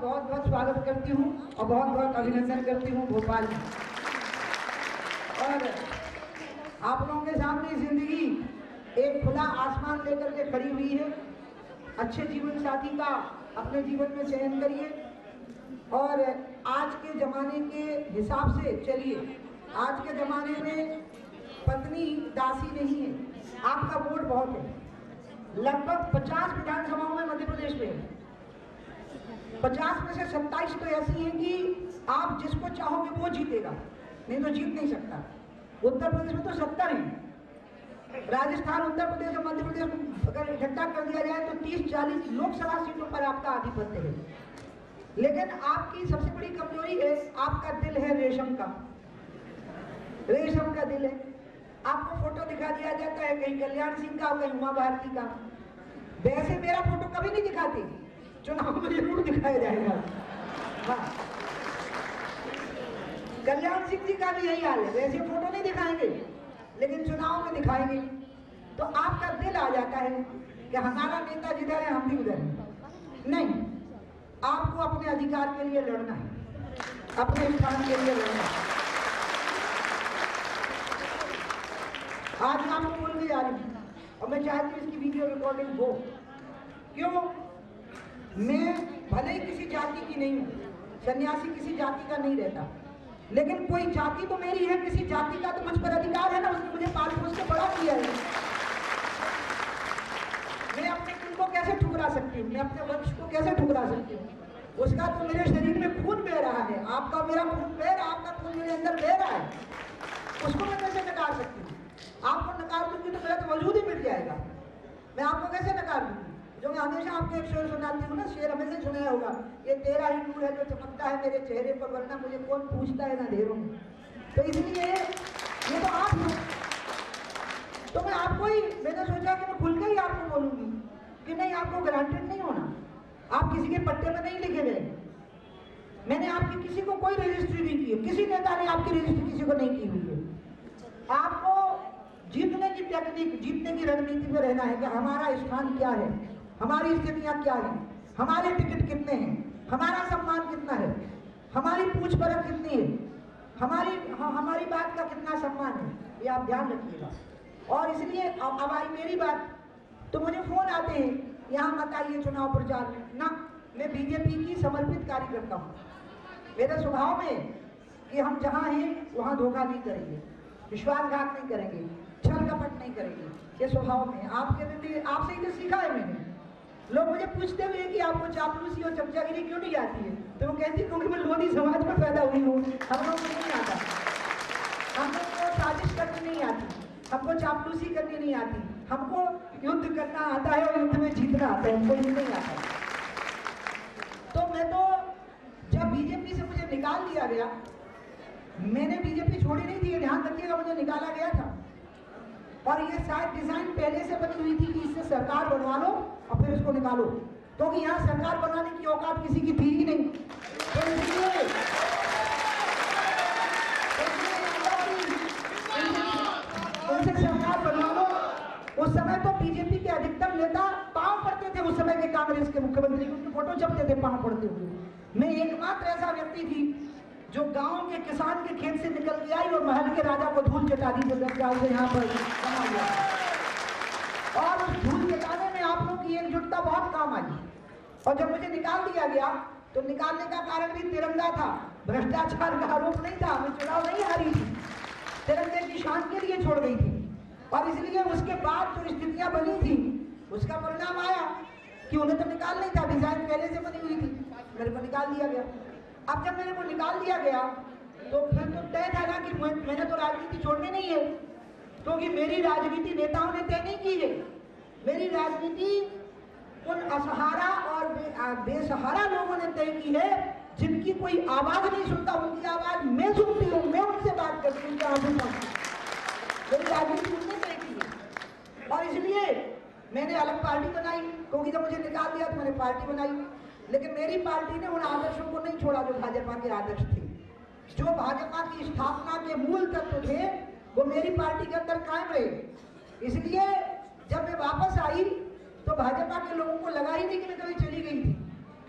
बहुत बहुत स्वागत करती हूँ और बहुत बहुत अभिनंदन करती हूँ भोपाल में। और आप लोगों के सामने जिंदगी एक खुला आसमान लेकर के खड़ी हुई है। अच्छे जीवन साथी का अपने जीवन में चयन करिए और आज के ज़माने के हिसाब से चलिए। आज के ज़माने में पत्नी दासी नहीं है। आपका वोट बहुत है, लगभग 50 विधानसभाओं में मध्य प्रदेश में है। 50 में से 27 तो ऐसी हैं कि आप जिसको चाहोगे वो जीतेगा, नहीं तो जीत नहीं सकता। उत्तर प्रदेश में तो 70 हैं। राजस्थान, उत्तर प्रदेश और मध्य प्रदेश में अगर इकट्ठा कर दिया जाए तो 30-40 लोकसभा सीटों पर आपका आधिपत्य है। लेकिन आपकी सबसे बड़ी कमजोरी है, आपका दिल है रेशम का, रेशम का दिल है। आपको फोटो दिखा दिया जाता है कहीं कल्याण सिंह का, कहीं उमा भारती का। वैसे मेरा फोटो कभी नहीं दिखाती, चुनाव में जरूर दिखाया जाएगा। हाँ, कल्याण सिंह जी का भी यही हाल है, वैसे फोटो नहीं दिखाएंगे लेकिन चुनाव में दिखाएंगे। तो आपका दिल आ जाता है कि हमारा नेता जिधर है हम भी उधर हैं। नहीं, आपको अपने अधिकार के लिए लड़ना है, अपने स्थान के लिए लड़ना है। आज मैं आपको बोल के जा रही हूँ और मैं चाहती हूँ इसकी वीडियो रिकॉर्डिंग हो। क्यों? मैं भले ही किसी जाति की नहीं हूँ, सन्यासी किसी जाति का नहीं रहता, लेकिन कोई जाति तो मेरी है, किसी जाति का तो मुझ पर अधिकार है ना। उसने मुझे पाल पोस के बड़ा किया है। मैं अपने दिल को कैसे ठुकरा सकती हूँ, मैं अपने वंश को कैसे ठुकरा सकती हूँ? उसका तो मेरे शरीर में खून बह रहा है, आपका मेरा खून बह रहा है, आपका खून मेरे अंदर बह रहा है। उसको मैं कैसे नकार सकती हूँ? आपको नकार दूंगी तो मेरा तो वजूद ही मिट जाएगा। मैं आपको कैसे नकार दूंगी? जो मैं हमेशा आपको एक शेर सुनाती हूँ ना, शेर हमेशा सुनाया होगा, ये तेरा ही नूर है जो चमकता है मेरे चेहरे पर, वरना मुझे कौन पूछता है ना अंधेरों में। तो इसलिए ये तो आप हो, तो मैं आपको ही, मैंने सोचा कि मैं खुल के ही आपको बोलूंगी कि नहीं, आपको ग्रांटेड नहीं होना, आप किसी के पट्टे में नहीं लिखे गए। मैंने आपकी किसी को कोई रजिस्ट्री नहीं की है, किसी नेता ने आपकी रजिस्ट्री किसी को नहीं की हुई है। आपको जीतने की टेक्निक, जीतने की रणनीति में रहना है कि हमारा स्थान क्या है, हमारी स्थितियां क्या है, हमारे टिकट कितने हैं, हमारा सम्मान कितना है, हमारी पूछ परख कितनी है, हमारी बात का कितना सम्मान है, ये आप ध्यान रखिएगा। और इसलिए अब आई मेरी बात, तो मुझे फोन आते हैं यहाँ मत आइए चुनाव प्रचार में ना। मैं बीजेपी की समर्पित कार्यकर्ता हूँ। मेरे स्वभाव में कि हम जहाँ हैं वहाँ धोखा नहीं करेंगे, विश्वासघात नहीं करेंगे, छल कपट नहीं करेंगे, ये स्वभाव में। आपसे ही तो सीखा है मैंने। लोग मुझे पूछते हुए कि आपको चापलूसी और चमचागिरी क्यों नहीं आती है, तो वो कहती क्योंकि मैं लोधी समाज में पैदा हुई हूँ, हम लोग को नहीं आता, हम लोग को साजिश करनी नहीं आती, हमको चापलूसी करनी नहीं आती, हमको युद्ध करना आता है और युद्ध में जीतना आता है, हमको ये नहीं आता। तो मैं तो जब बीजेपी से मुझे निकाल दिया गया, मैंने बीजेपी छोड़ी नहीं थी, ध्यान रखिएगा, मुझे निकाला गया था। और ये शायद डिजाइन पहले से बनी हुई थी कि इससे सरकार बनवा लो और फिर इसको निकालो, क्योंकि तो यहाँ सरकार बनाने की औकात किसी की थी ही नहीं। तो इसलिए सरकार बनवा लो। उस समय तो बीजेपी के अधिकतम नेता पांव पड़ते थे, उस समय के कांग्रेस के मुख्यमंत्री की उनके फोटो छपते थे पांव पड़ते हुए। मैं एकमात्र ऐसा व्यक्ति थी जो गांव के किसान के खेत से निकल के आई और महल के राजा को धूल चटा दी, यहाँ पर बना हुआ। और उस धूल चटाने में आप लोग की एकजुटता बहुत काम आई। और जब मुझे निकाल दिया गया तो निकालने का कारण भी तिरंगा था, भ्रष्टाचार का आरोप नहीं था। मैं चुनाव नहीं हारी थी, तिरंगे की शान के लिए छोड़ गई थी। और इसलिए उसके बाद जो स्थितियां बनी थी उसका परिणाम आया कि उन्हें तो निकाल नहीं था, डिजाइन पहले से बनी हुई थी, मेरे को निकाल दिया गया। अब जब मेरे को निकाल दिया गया तो फिर तो तय था ना कि मैंने तो राजनीति छोड़नी नहीं है, क्योंकि मेरी राजनीति नेताओं ने तय नहीं की है। मेरी राजनीति उन असहारा और बेसहारा लोगों ने तय की है जिनकी कोई आवाज नहीं सुनता, उनकी आवाज मैं सुनती हूँ, मैं उनसे बात करती हूँ, मेरी राजनीति उनने तय की है। और इसलिए मैंने अलग पार्टी बनाई, क्योंकि जब मुझे निकाल दिया तो मैंने पार्टी बनाई। लेकिन मेरी पार्टी ने उन आदर्शों को नहीं छोड़ा जो भाजपा के आदर्श थे। जो भाजपा की स्थापना के मूल तत्व थे वो मेरी पार्टी के अंदर कायम रहे। इसलिए जब मैं वापस आई तो भाजपा के लोगों को लगा ही नहीं कि मैं कभी चली गई थी,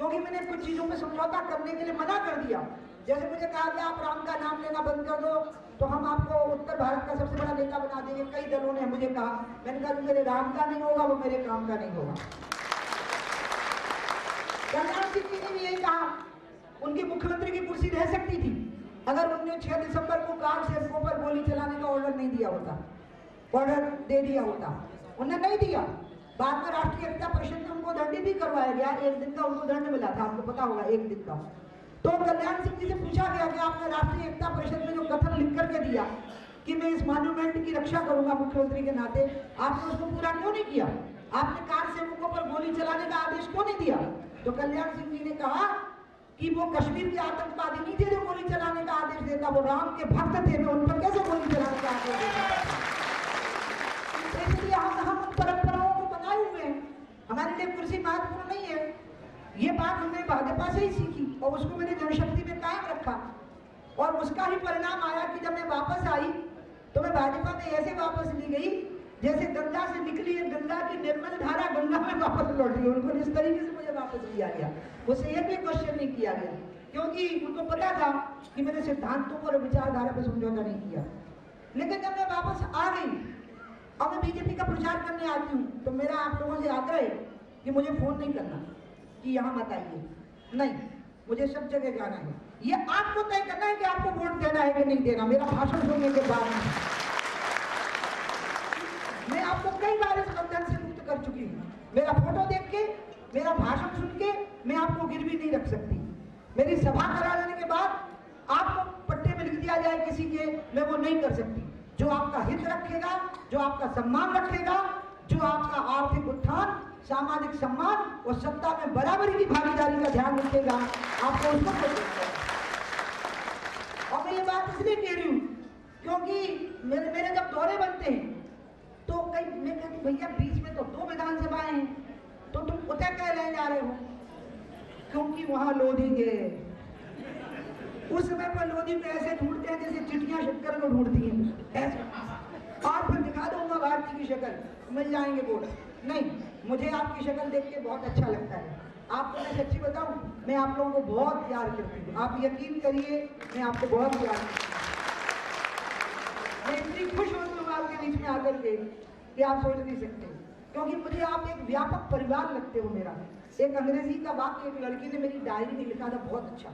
क्योंकि मैंने कुछ चीजों में समझौता करने के लिए मना कर दिया। जैसे मुझे कहा कि आप राम का नाम लेना बंद कर दो तो हम आपको उत्तर भारत का सबसे बड़ा नेता बना देंगे। कई दलों ने मुझे कहा, मैंने कहा मेरे राम का नहीं होगा, वो मेरे काम का नहीं होगा। कल्याण सिंह जी ने भी यही कहा, उनकी मुख्यमंत्री की कुर्सी रह सकती थी अगर उन्होंने 6 दिसंबर को कार सेवकों पर गोली चलाने का ऑर्डर नहीं दिया होता, ऑर्डर दे दिया होता। उन्होंने नहीं दिया। बाद में राष्ट्रीय एकता परिषद में उनको दंडित भी करवाया गया, 1 दिन का उनको दंड मिला था, आपको पता होगा, 1 दिन का। तो कल्याण सिंह जी से पूछा गया कि आपने राष्ट्रीय एकता परिषद में जो कथन लिख करके दिया कि मैं इस मॉन्यूमेंट की रक्षा करूंगा मुख्यमंत्री के नाते, आपने उसको पूरा क्यों नहीं किया? आपने कार सेवकों पर गोली चलाने का आदेश क्यों नहीं दिया? तो कल्याण सिंह जी ने कहा कि वो कश्मीर के आतंकवादी नहीं थे जो गोली चलाने का आदेश देता, वो राम के भक्त थे, मैं उन पर कैसे गोली चलाने का आदेश देता? इसलिए हम उन परंपराओं को बनाए हुए हैं। हमारे लिए कुर्सी महत्वपूर्ण नहीं है। ये बात हमने भाजपा से ही सीखी और उसको मैंने जनशक्ति में कायम रखा, और उसका ही परिणाम आया कि जब मैं वापस आई तो मैं भाजपा में ऐसे वापस ली गई जैसे गंगा से निकली है, गंगा की निर्मल धारा गंगा में वापस लौट गई। उनको इस तरीके से मुझे वापस लिया गया, मुझसे एक भी क्वेश्चन नहीं किया गया, क्योंकि उनको पता था कि मैंने सिद्धांतों पर विचारधारा पर समझौता नहीं किया। लेकिन जब मैं वापस आ गई और मैं बीजेपी का प्रचार करने आती हूँ तो मेरा आप लोगों से आग्रह है कि मुझे फोन नहीं करना कि यहाँ मत आइए, नहीं, मुझे सब जगह जाना है। ये आपको तय करना है कि आपको वोट देना है कि नहीं देना, मेरा भाषण सुनने के बाद। मैं आपको कई बार इस बंधन से मुक्त कर चुकी हूँ। मेरा फोटो देख के, मेरा भाषण सुन के मैं आपको गिरवी नहीं रख सकती। मेरी सभा करा लेने के बाद आपको पट्टे में लिख दिया जाए किसी के, मैं वो नहीं कर सकती। जो आपका हित रखेगा, जो आपका सम्मान रखेगा, जो आपका आर्थिक उत्थान, सामाजिक सम्मान और सत्ता में बराबरी की भागीदारी का ध्यान रखेगा, आपको उसको कर सकते हैं। और मैं ये बात इसलिए कह रही हूँ क्योंकि मेरे जब दौरे बनते हैं तो कई मैं कहती भैया बीच में तो 2 विधानसभाएं हैं, तो तुम उतर कह ले जा रहे हो? क्योंकि वहां लोधी गए, उस समय पर लोधी को ऐसे ढूंढते हैं जैसे चिड़ियां शक्कर को ढूंढती हैं ऐसे। और फिर दिखा दूंगा भारती की शक्ल, मिल जाएंगे वोट। नहीं, मुझे आपकी शक्ल देख के बहुत अच्छा लगता है। आपको मैं सच्ची बताऊं, मैं आप लोगों को बहुत प्यार करती हूँ, आप यकीन करिए, मैं आपको बहुत प्यार करती हूँ। मैं इतनी खुश होती हूँ आपके बीच में आकर के कि आप सोच नहीं सकते, क्योंकि मुझे आप एक व्यापक परिवार लगते हो मेरा। एक अंग्रेजी का वाक्य एक लड़की ने मेरी डायरी में लिखा था, बहुत अच्छा।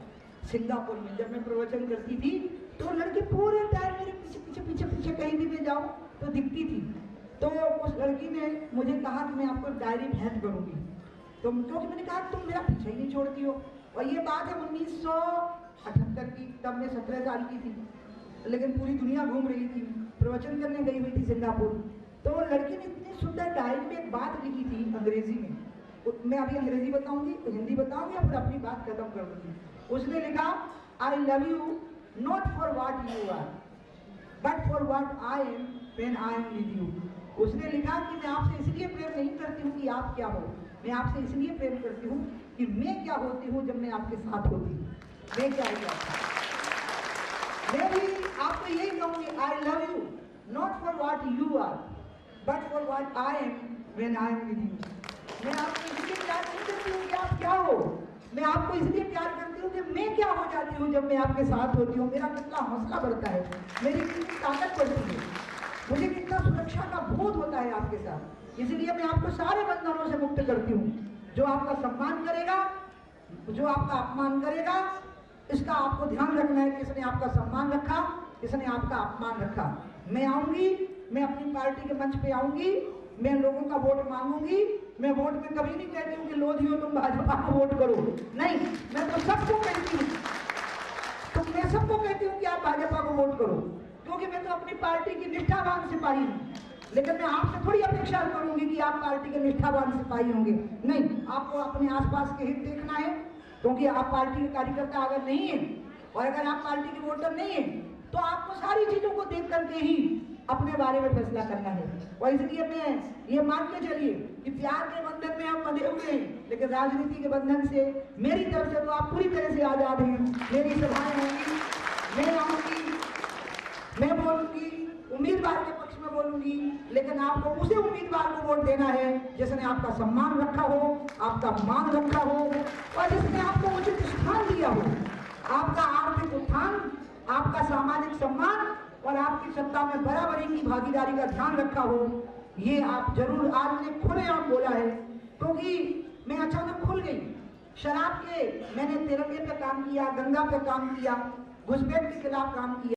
सिंगापुर में जब मैं प्रवचन करती थी तो लड़की पूरे टाइम मेरे पीछे पीछे पीछे पीछे कहीं भी मैं जाऊँ तो दिखती थी। तो उस लड़की ने मुझे कहा कि मैं आपको डायरी भेंट करूँगी, तो क्योंकि मैंने कहा तुम मेरा पीछे ही नहीं छोड़ती हो। और ये बात है 1978 की, तब मैं 17 साल की थी, लेकिन पूरी दुनिया घूम रही थी, प्रवचन करने गई हुई थी सिंगापुर। तो वो लड़की ने इतनी सुंदर डायरी में एक बात लिखी थी अंग्रेजी में, मैं अभी अंग्रेजी बताऊंगी, हिंदी बताऊंगी और फिर अपनी बात खत्म कर दूंगी। उसने लिखा, I love you not for what you are but for what I am when I am with you. उसने लिखा कि मैं आपसे इसलिए प्रेम नहीं करती हूँ कि आप क्या हो, मैं आपसे इसलिए प्रेम करती हूँ कि मैं क्या होती हूँ जब मैं आपके साथ होती हूँ, मैं क्या होता। मैं भी आपको यही कहूँगी, I love you not for what you are but for what I am when I am with you. मैं आपको इसलिए प्यार नहीं करती हूँ कि आप क्या हो, मैं आपको इसलिए प्यार करती हूँ कि मैं क्या हो जाती हूँ जब मैं आपके साथ होती हूँ। मेरा कितना हौसला बढ़ता है, मेरी कितनी ताकत बढ़ती है, मुझे कितना सुरक्षा का बोध होता है आपके साथ। इसलिए मैं आपको सारे बंधनों से मुक्त करती हूँ। जो आपका सम्मान करेगा, जो आपका अपमान करेगा, इसका आपको ध्यान रखना है। किसने आपका सम्मान रखा, किसने आपका अपमान रखा। मैं आऊंगी, मैं अपनी पार्टी के मंच पे आऊंगी, मैं लोगों का वोट मांगूंगी। मैं वोट में कभी नहीं कहती हूँ कि लोधी हो तुम भाजपा को वोट करो, नहीं, मैं तो सबको कहती हूँ, तो मैं सबको कहती हूँ कि आप भाजपा को वोट करो, क्योंकि मैं तो अपनी पार्टी की निष्ठावान सिपाही हूँ। लेकिन मैं आपसे थोड़ी अपेक्षा करूंगी कि आप पार्टी के निष्ठावान सिपाही होंगे, नहीं, आपको अपने आसपास के हित देखना है। क्योंकि आप पार्टी के कार्यकर्ता अगर नहीं है और अगर आप पार्टी के वोटर नहीं है तो आपको सारी चीजों को देख करके ही अपने बारे में फैसला करना है। और इसलिए मैं ये मान के चलिए कि प्यार के बंधन में हम बंधे हुए हैं, लेकिन राजनीति के बंधन से मेरी तरफ से तो आप पूरी तरह से आजाद हैं। मेरी सभाएं होंगी, मैं आऊंगी, मैं बोलूंगी, उम्मीदवार के पक्ष में बोलूंगी। बोलूंगी, लेकिन आपको उसी उम्मीदवार को वोट देना है जिसने आपका सम्मान रखा हो, आपका मान रखा हो और जिसने आपको उचित स्थान दिया हो, आपका आर्थिक उत्थान, आपका सामाजिक सम्मान और आपकी सत्ता में बराबरी की भागीदारी का ध्यान रखा हो। ये आप जरूर आज ने खुलेआम बोला है, क्योंकि मैं अचानक खुल गई। शराब के मैंने तिरंगे पे काम किया, गंगा पे काम किया, घुसपैठ के खिलाफ काम किया।